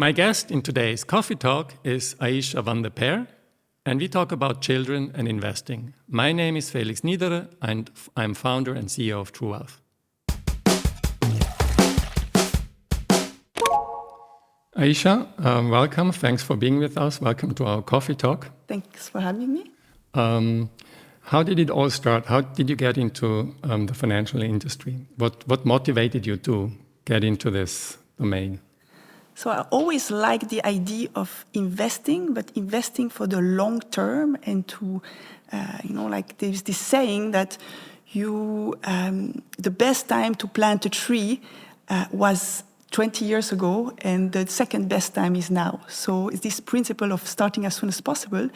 My guest in today's Coffee Talk is Aisha van der Peer, and we talk about children and investing. My name is Felix Niederer, and I'm founder and CEO of True Wealth. Aisha, welcome. Thanks for being with us. Welcome to our Coffee Talk. Thanks for having me. How did it all start? How did you get into the financial industry? What motivated you to get into this domain? So I always liked the idea of investing, but investing for the long term, and to, like there's this saying that the best time to plant a tree was 20 years ago, and the second best time is now. So it's this principle of starting as soon as possible.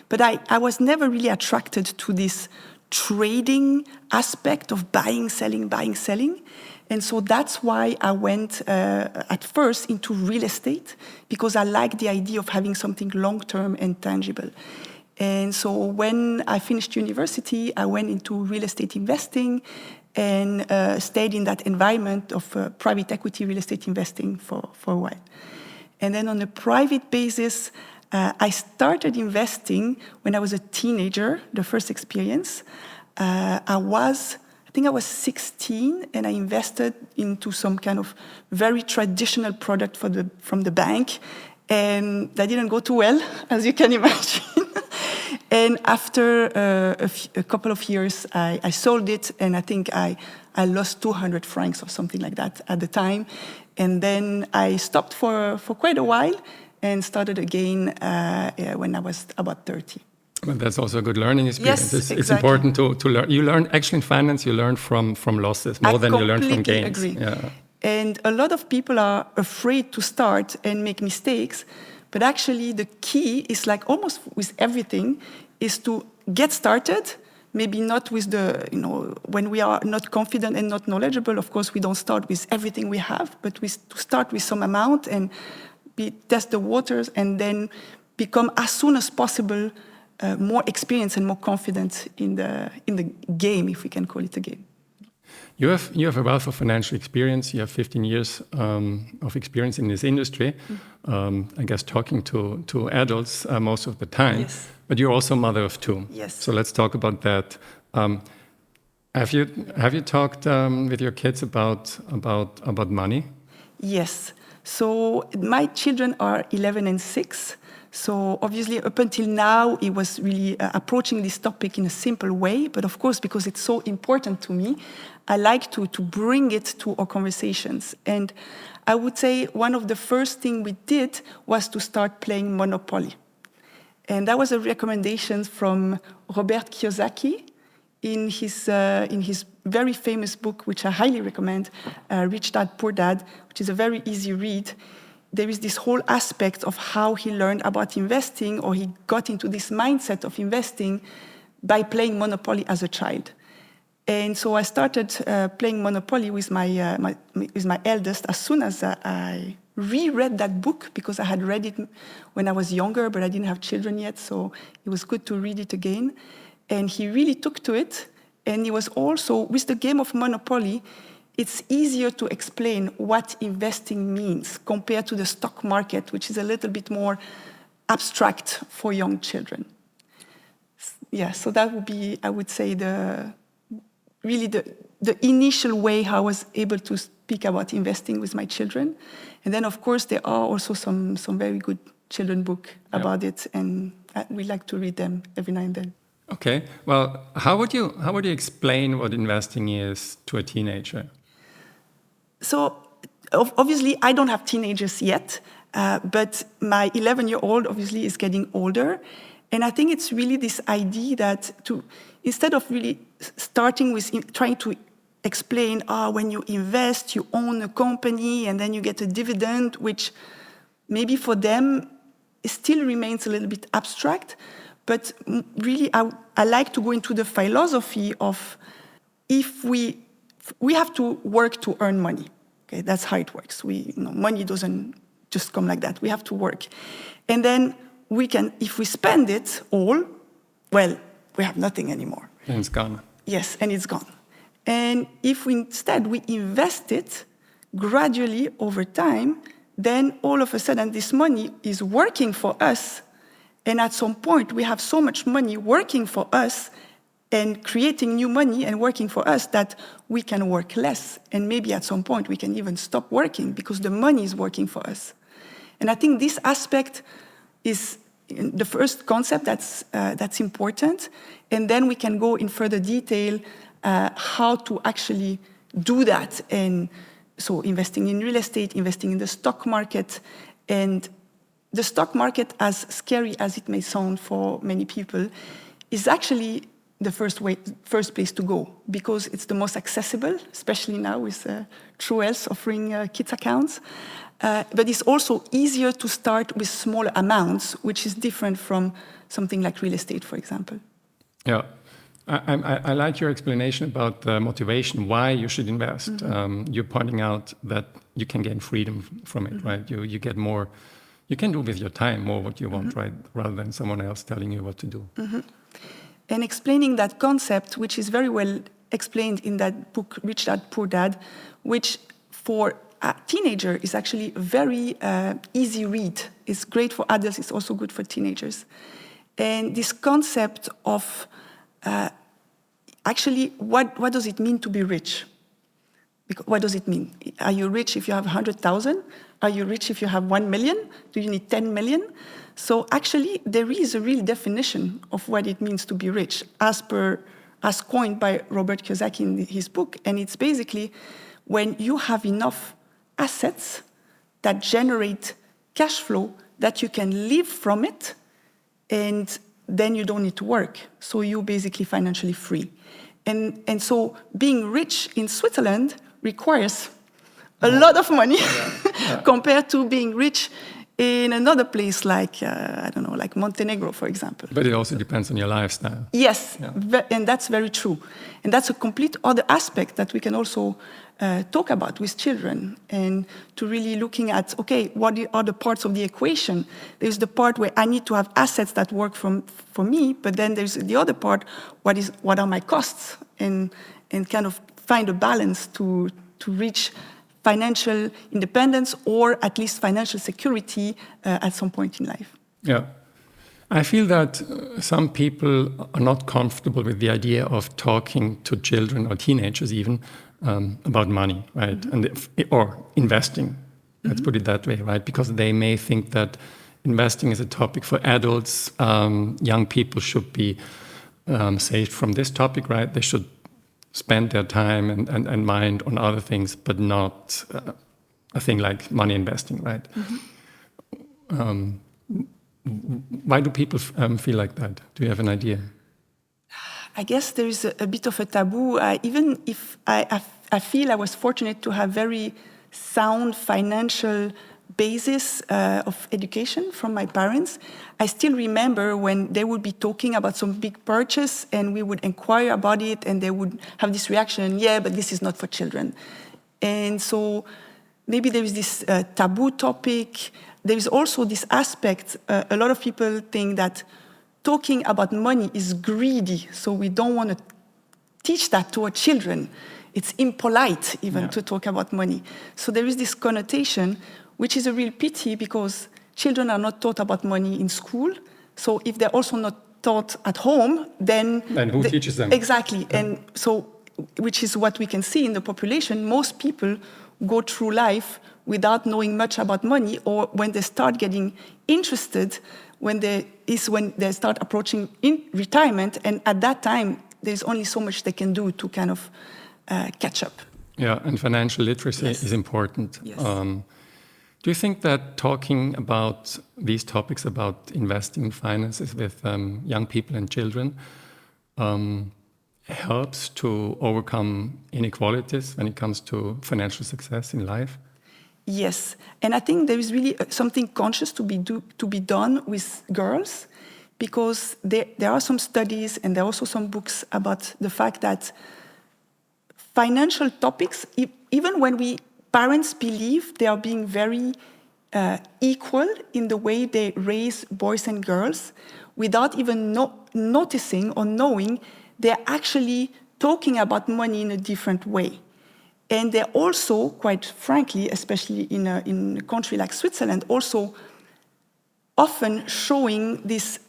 But I was never really attracted to this trading aspect of buying, selling. And so that's why I went at first into real estate, because I like the idea of having something long-term and tangible. And so when I finished university, I went into real estate investing and stayed in that environment of private equity real estate investing for a while. And then on a private basis, I started investing when I was a teenager, the first experience. I think I was 16, and I invested into some kind of very traditional product from the bank, and that didn't go too well, as you can imagine. And after a couple of years, I sold it, and I think I lost 200 francs or something like that at the time. And then I stopped for quite a while and started again when I was about 30. But that's also a good learning experience. Yes, it's important to learn. You learn, actually in finance, you learn from losses more than you learn from gains. I completely agree. Yeah. And a lot of people are afraid to start and make mistakes. But actually, the key is, like almost with everything, is to get started. Maybe not with when we are not confident and not knowledgeable, of course, we don't start with everything we have, but to start with some amount and test the waters, and then become as soon as possible more experienced and more confident in the game, if we can call it a game. You have a wealth of financial experience. You have 15 years of experience in this industry. I guess talking to adults most of the time. Yes. But you're also a mother of two. Yes. So let's talk about that. Have you talked with your kids about money? Yes. So my children are 11 and 6. So obviously, up until now, it was really approaching this topic in a simple way. But of course, because it's so important to me, I like to bring it to our conversations. And I would say one of the first things we did was to start playing Monopoly. And that was a recommendation from Robert Kiyosaki in his very famous book, which I highly recommend, Rich Dad, Poor Dad, which is a very easy read. There is this whole aspect of how he learned about investing, or he got into this mindset of investing by playing Monopoly as a child. And so I started playing Monopoly with my eldest as soon as I reread that book, because I had read it when I was younger, but I didn't have children yet, so it was good to read it again. And he really took to it. And it was also, with the game of Monopoly, it's easier to explain what investing means compared to the stock market, which is a little bit more abstract for young children. Yeah, so that would be, I would say, the initial way how I was able to speak about investing with my children. And then, of course, there are also some very good children books about it, and we like to read them every now and then. Okay. Well, how would you explain what investing is to a teenager? So, obviously, I don't have teenagers yet, but my 11-year-old obviously is getting older. And I think it's really this idea that instead of really starting with trying to explain, when you invest, you own a company, and then you get a dividend, which maybe for them still remains a little bit abstract. But really, I like to go into the philosophy of, if we have to work to earn money. Okay, that's how it works. Money doesn't just come like that. We have to work. And then we can, if we spend it all, well, we have nothing anymore. And it's gone. Yes, and it's gone. And if instead we invest it gradually over time, then all of a sudden this money is working for us. And at some point, we have so much money working for us and creating new money and working for us that we can work less. And maybe at some point, we can even stop working because the money is working for us. And I think this aspect is the first concept that's important. And then we can go in further detail how to actually do that. And so investing in real estate, investing in the stock market. And the stock market, as scary as it may sound for many people, is actually the first place to go because it's the most accessible, especially now with True Health offering kids accounts. But it's also easier to start with smaller amounts, which is different from something like real estate, for example. Yeah. I like your explanation about the motivation, why you should invest. Mm-hmm. You're pointing out that you can gain freedom from it, mm-hmm. right? You get more, you can do with your time more what you want, mm-hmm. right? Rather than someone else telling you what to do. Mm-hmm. And explaining that concept, which is very well explained in that book, Rich Dad, Poor Dad, which for a teenager is actually a very easy read. It's great for adults, it's also good for teenagers. And this concept of actually, what does it mean to be rich? What does it mean? Are you rich if you have 100,000? Are you rich if you have 1 million? Do you need 10 million? So actually, there is a real definition of what it means to be rich, as coined by Robert Kiyosaki in his book. And it's basically when you have enough assets that generate cash flow that you can live from it, and then you don't need to work. So you're basically financially free. And so being rich in Switzerland requires a lot of money compared to being rich in another place like, I don't know, like Montenegro, for example. But it also depends on your lifestyle. Yes, and that's very true. And that's a complete other aspect that we can also talk about with children, and to really looking at, okay, what are the parts of the equation? There's the part where I need to have assets that work for me, but then there's the other part, what are my costs? And kind of find a balance to reach financial independence or at least financial security at some point in life. Yeah. I feel that some people are not comfortable with the idea of talking to children or teenagers even about money, right? Mm-hmm. Or investing, let's put it that way, right? Because they may think that investing is a topic for adults. Young people should be saved from this topic, right? They should spend their time and mind on other things, but not a thing like money investing, right? Mm-hmm. Why do people feel like that? Do you have an idea? I guess there is a bit of a taboo. Even if I feel I was fortunate to have very sound financial basis of education from my parents, I still remember when they would be talking about some big purchase and we would inquire about it and they would have this reaction, yeah, but this is not for children. And so maybe there is this taboo topic. There is also this aspect, a lot of people think that talking about money is greedy, so we don't want to teach that to our children. It's impolite even to talk about money. So there is this connotation, which is a real pity because children are not taught about money in school. So if they're also not taught at home, then who teaches them? Exactly. Yeah. And so, which is what we can see in the population, most people go through life without knowing much about money, or when they start getting interested, when they start approaching retirement, and at that time, there's only so much they can do to kind of catch up. Yeah, and financial literacy is important. Yes. Do you think that talking about these topics about investing in finances with young people and children helps to overcome inequalities when it comes to financial success in life? Yes, and I think there is really something conscious to be done with girls, because there are some studies and there are also some books about the fact that financial topics, even when parents believe they are being very equal in the way they raise boys and girls, without even noticing or knowing, they're actually talking about money in a different way. And they're also, quite frankly, especially in a country like Switzerland, also often showing these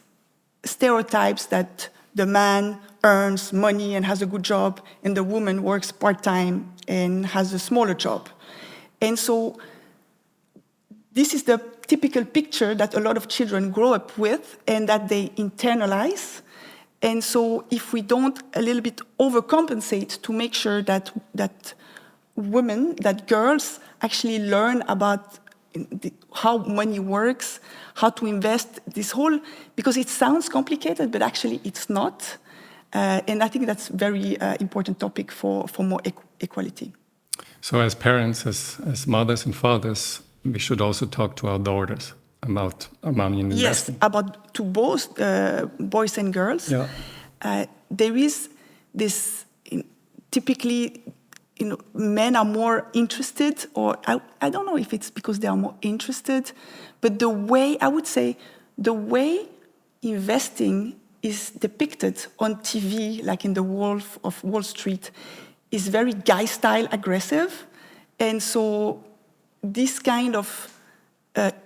stereotypes that the man earns money and has a good job, and the woman works part-time and has a smaller job. And so this is the typical picture that a lot of children grow up with and that they internalize. And so if we don't a little bit overcompensate to make sure that women, that girls actually learn about how money works, how to invest, because it sounds complicated, but actually it's not. And I think that's a very important topic for more equality. So as parents, as mothers and fathers, we should also talk to our daughters about money and investing. Yes, about to both boys and girls. Yeah. There is this, typically, men are more interested, or I don't know if it's because they are more interested, but the way investing is depicted on TV, like in The Wolf of Wall Street, is very guy-style aggressive. And so this kind of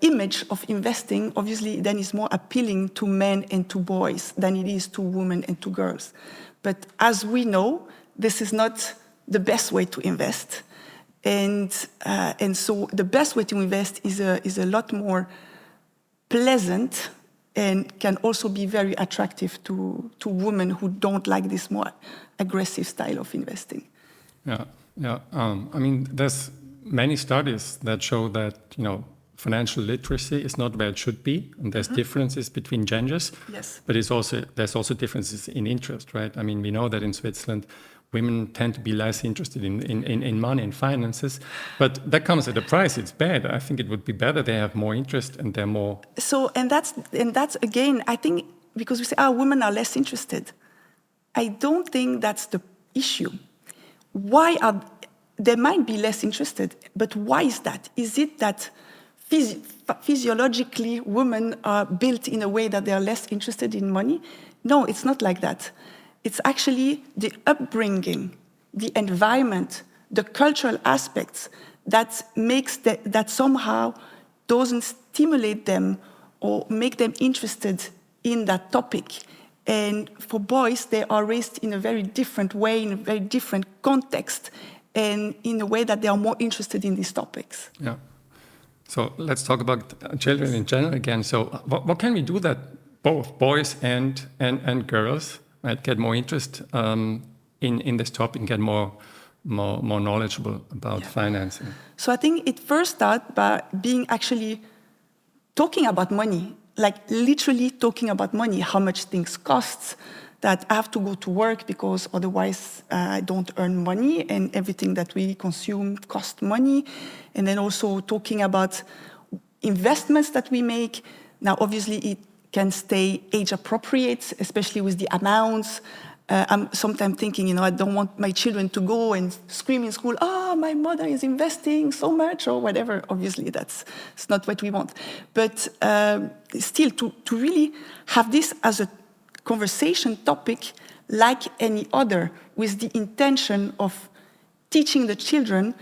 image of investing obviously then is more appealing to men and to boys than it is to women and to girls. But as we know, this is not the best way to invest. And so the best way to invest is a lot more pleasant and can also be very attractive to women who don't like this more aggressive style of investing. Yeah. I mean, there's many studies that show that, financial literacy is not where it should be, and there's differences between genders. Yes. But there's also differences in interest, right? I mean, we know that in Switzerland, women tend to be less interested in money and finances, but that comes at a price. It's bad. I think it would be better they have more interest and they're more. So, and that's again, I think, because we say, women are less interested. I don't think that's the issue. They might be less interested, but why is that? Is it that physiologically women are built in a way that they are less interested in money? No, it's not like that. It's actually the upbringing, the environment, the cultural aspects that makes that somehow doesn't stimulate them or make them interested in that topic. And for boys, they are raised in a very different way, in a very different context, and in a way that they are more interested in these topics. Yeah. So let's talk about children in general again. So what can we do that both boys and girls might get more interest in this topic and get more knowledgeable about financing? So I think it first starts by being actually talking about money, like literally talking about money, how much things cost, that I have to go to work because otherwise I don't earn money, and everything that we consume costs money. And then also talking about investments that we make. Now, obviously, it can stay age appropriate, especially with the amounts. I'm sometimes thinking, I don't want my children to go and scream in school, my mother is investing so much, or whatever. Obviously, it's not what we want. But still, to really have this as a conversation topic like any other, with the intention of teaching the children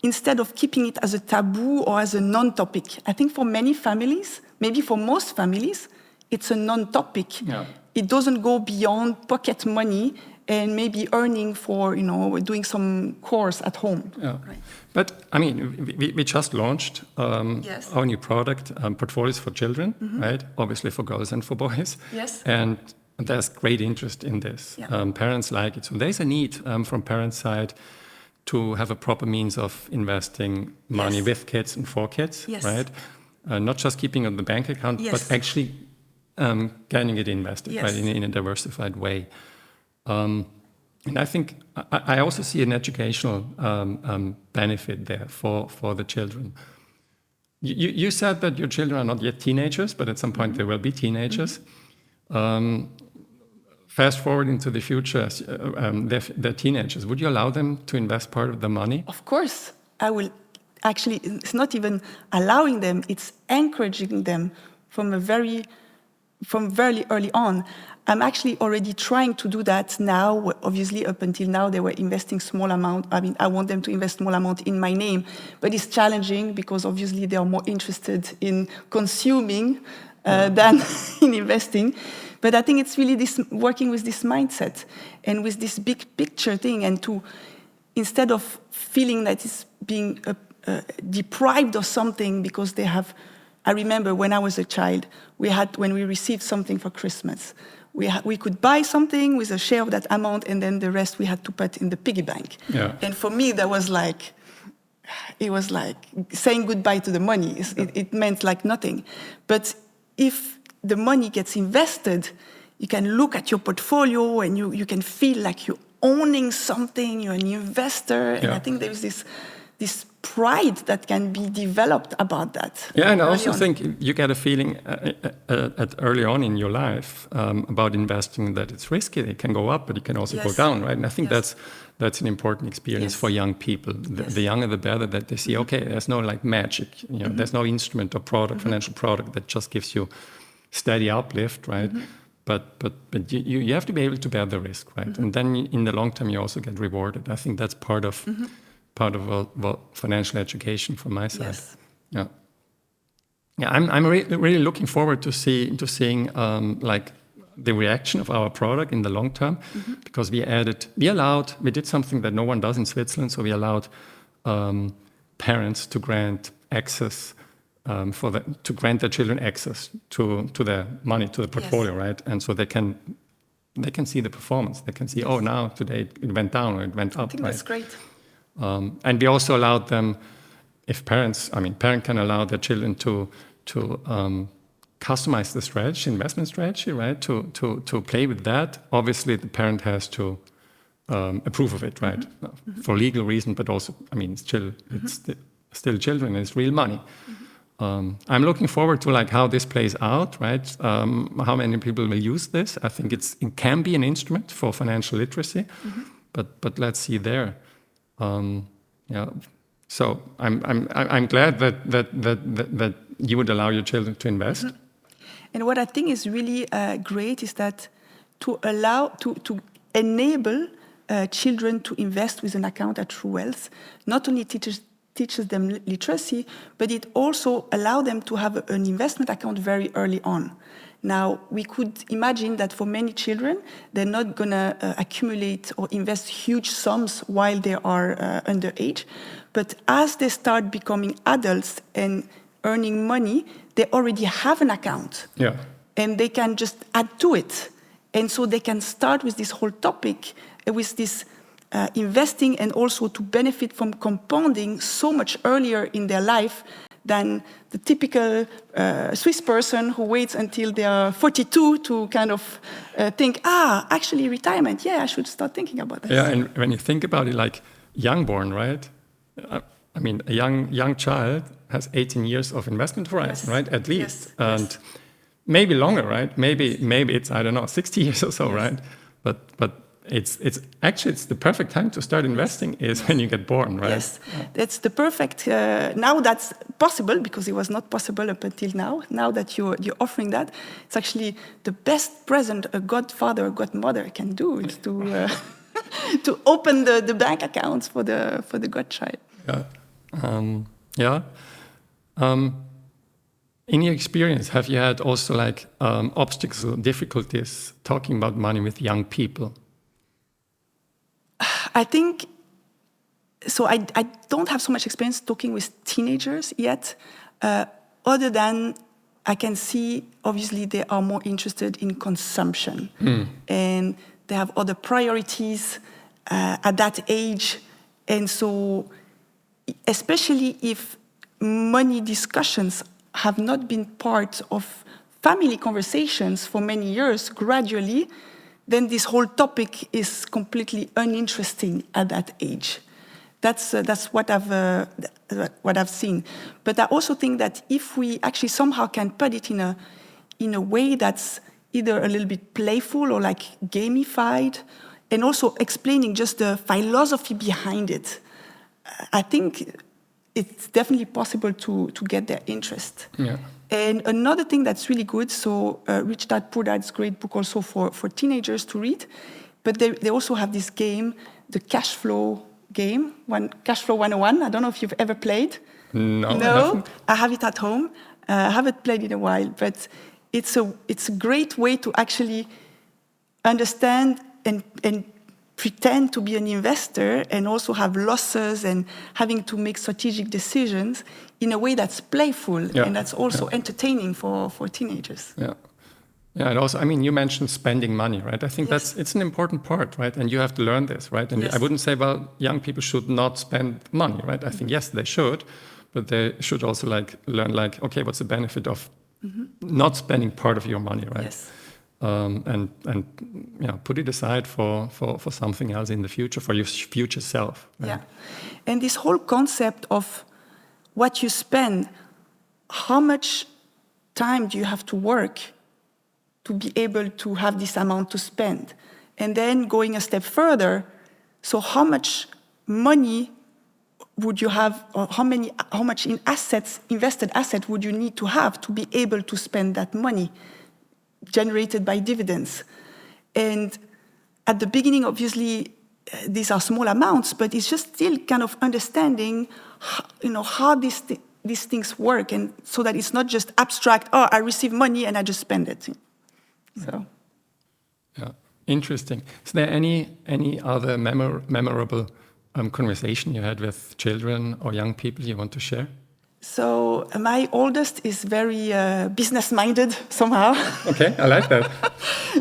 instead of keeping it as a taboo or as a non-topic. I think for many families, maybe for most families, it's a non-topic. Yeah. It doesn't go beyond pocket money and maybe earning for, doing some course at home. Yeah. Right. But, I mean, we just launched Yes. our new product, Portfolios for Children, right? Obviously for girls and for boys. Yes. And there's great interest in this. Yeah. Parents like it. So there's a need from parents' side to have a proper means of investing money with kids and for kids, Yes. right? Not just keeping it on the bank account, Yes. but actually getting it invested, Yes. right, in a diversified way. And I think I also see an educational benefit there for the children. You said that your children are not yet teenagers, but at some point they will be teenagers. Fast forward into the future, they're teenagers. Would you allow them to invest part of the money? Of course, I will. Actually, it's not even allowing them, it's encouraging them from a very from very early on. I'm actually already trying to do that now. Obviously, up until now, they were investing small amount. I mean, I want them to invest small amount in my name, but it's challenging because obviously they are more interested in consuming than in investing. But I think it's really this working with this mindset and with this big picture thing, and to, instead of feeling that it's being deprived of something because they have. I remember when I was a child, when we received something for Christmas, we could buy something with a share of that amount, and then the rest we had to put in the piggy bank. Yeah. And for me, it was like saying goodbye to the money. It meant like nothing. But if the money gets invested, you can look at your portfolio and you can feel like you're owning something, you're an investor. And I think there's this pride that can be developed about that. Yeah, and I also think you get a feeling at early on in your life about investing that it's risky. It can go up, but it can also go down, right? And I think that's an important experience for young people. The younger, the better, that they see, okay, there's no like magic. There's no instrument or product, financial product that just gives you steady uplift, right? But you have to be able to bear the risk, right? And then in the long term, you also get rewarded. I think that's part of financial education from my side. Yes. Yeah. I'm really looking forward to seeing like the reaction of our product in the long term, because we did something that no one does in Switzerland. So we allowed parents to grant access to grant their children access to their money, to the portfolio, right? And so they can see the performance. They can see, oh, now today it went down or it went up. I think that's great. And we also allowed them, parent can allow their children to customize the investment strategy, right? To play with that. Obviously, the parent has to approve of it, right? For legal reason, but also, it's still children. It's real money. I'm looking forward to like how this plays out, right? How many people will use this? I think it can be an instrument for financial literacy, but let's see there. So I'm glad that you would allow your children to invest. And what I think is really great is that to enable children to invest with an account at True Wealth not only teaches them literacy, but it also allows them to have an investment account very early on. Now, we could imagine that for many children, they're not going to accumulate or invest huge sums while they are underage. But as they start becoming adults and earning money, they already have an account. Yeah. And they can just add to it. And so they can start with this whole topic, with this investing, and also to benefit from compounding so much earlier in their life than the typical Swiss person who waits until they are 42 to kind of think, actually retirement, I should start thinking about that. Yeah, and when you think about it, like youngborn, right? A young child has 18 years of investment horizon, right? At least. And maybe longer, right? Maybe it's, 60 years or so, right? But it's the perfect time to start investing is when you get born, right? Yes, that's the perfect. Now that's possible because it was not possible up until now. Now that you're offering that, it's actually the best present a godfather or godmother can do is to to open the bank accounts for the godchild. Yeah. In your experience, have you had also like obstacles or difficulties talking about money with young people? I think, so I don't have so much experience talking with teenagers yet, other than I can see, obviously, they are more interested in consumption. And they have other priorities at that age. And so, especially if money discussions have not been part of family conversations for many years, gradually, then this whole topic is completely uninteresting at that age. That's what I've seen. But I also think that if we actually somehow can put it in a way that's either a little bit playful or like gamified, and also explaining just the philosophy behind it, I think it's definitely possible to get their interest. Yeah. And another thing that's really good, so Rich Dad Poor Dad's great book also for teenagers to read, but they also have this game, the cash flow game, Cash Flow 101. I don't know if you've ever played. No, I have it at home. I haven't played in a while, but it's a great way to actually understand and pretend to be an investor and also have losses and having to make strategic decisions in a way that's playful and that's also entertaining for teenagers. Yeah. Yeah, and also, I mean, you mentioned spending money, right? I think it's an important part, right? And you have to learn this, right? And I wouldn't say, well, young people should not spend money, right? I think, yes, they should, but they should also learn, okay, what's the benefit of not spending part of your money, right? Yes. And put it aside for something else in the future, for your future self. Right? Yeah. And this whole concept of what you spend, how much time do you have to work to be able to have this amount to spend? And then going a step further, so how much money would you have, or how much in invested assets would you need to have to be able to spend that money generated by dividends? And at the beginning, obviously, these are small amounts, but it's just still kind of understanding, how these things work, and so that it's not just abstract. Oh, I receive money and I just spend it. So, yeah, interesting. Is there any other memorable conversation you had with children or young people you want to share? So my oldest is very business-minded somehow. Okay, I like that.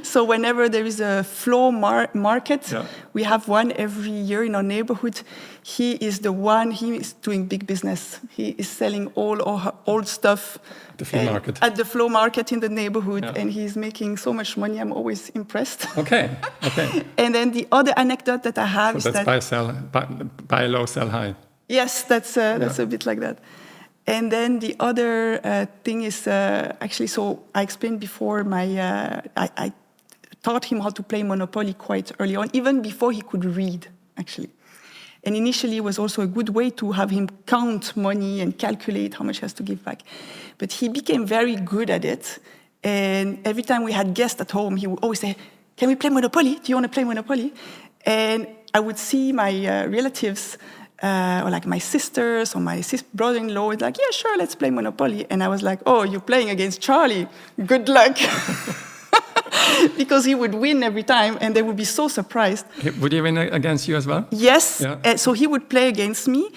So whenever there is a flow market, we have one every year in our neighborhood. He is doing big business. He is selling all our old stuff at the flow market. At the flow market in the neighborhood, and he's making so much money. I'm always impressed. Okay. And then the other anecdote that I have is that buy low, sell high. Yes, that's a bit like that. And then the other thing is actually, so I explained before, I taught him how to play Monopoly quite early on, even before he could read, actually. And initially, it was also a good way to have him count money and calculate how much he has to give back. But he became very good at it. And every time we had guests at home, he would always say, "Can we play Monopoly? Do you want to play Monopoly?" And I would see my relatives, or like my sisters or my brother-in-law, was like, "Yeah, sure, let's play Monopoly." And I was like, "Oh, you're playing against Charlie. Good luck." Because he would win every time, and they would be so surprised. Would he win against you as well? Yes. Yeah. So he would play against me,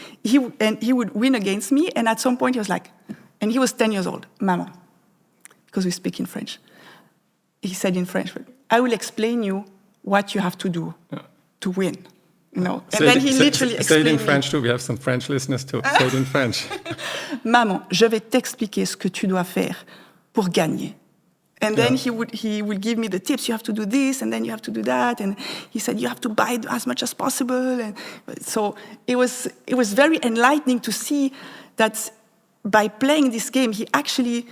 and he would win against me. And at some point, he was like, and he was 10 years old, "Maman," because we speak in French. He said in French, "I will explain you what you have to do to win." And then he literally explained. Say it in French too. We have some French listeners too. Say it in French. "Maman, je vais t'expliquer ce que tu dois faire pour gagner." And then he would give me the tips. You have to do this, and then you have to do that. And he said, you have to buy as much as possible. And so it was very enlightening to see that by playing this game, he actually,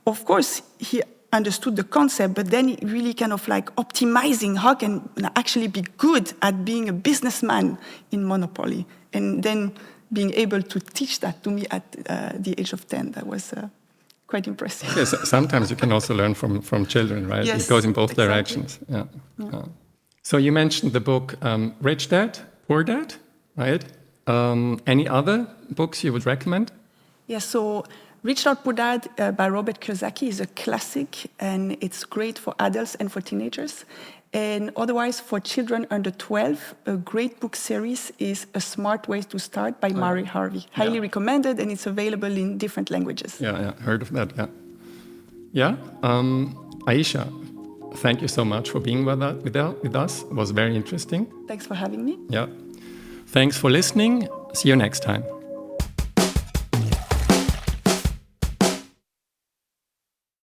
of course, he understood the concept, but then he really kind of like optimizing how can actually be good at being a businessman in Monopoly. And then being able to teach that to me at the age of 10, that was quite impressive. Yes, sometimes you can also learn from children, right? Yes, it goes in both exactly. directions. Yeah. So you mentioned the book Rich Dad, Poor Dad, right? Any other books you would recommend? Yeah, so Rich Dad Poor Dad by Robert Kiyosaki is a classic, and it's great for adults and for teenagers. And otherwise, for children under 12, a great book series is A Smart Way to Start by Murray Harvey. Highly recommended, and it's available in different languages. Yeah, heard of that, Yeah, Aisha, thank you so much for being with us. It was very interesting. Thanks for having me. Yeah. Thanks for listening. See you next time.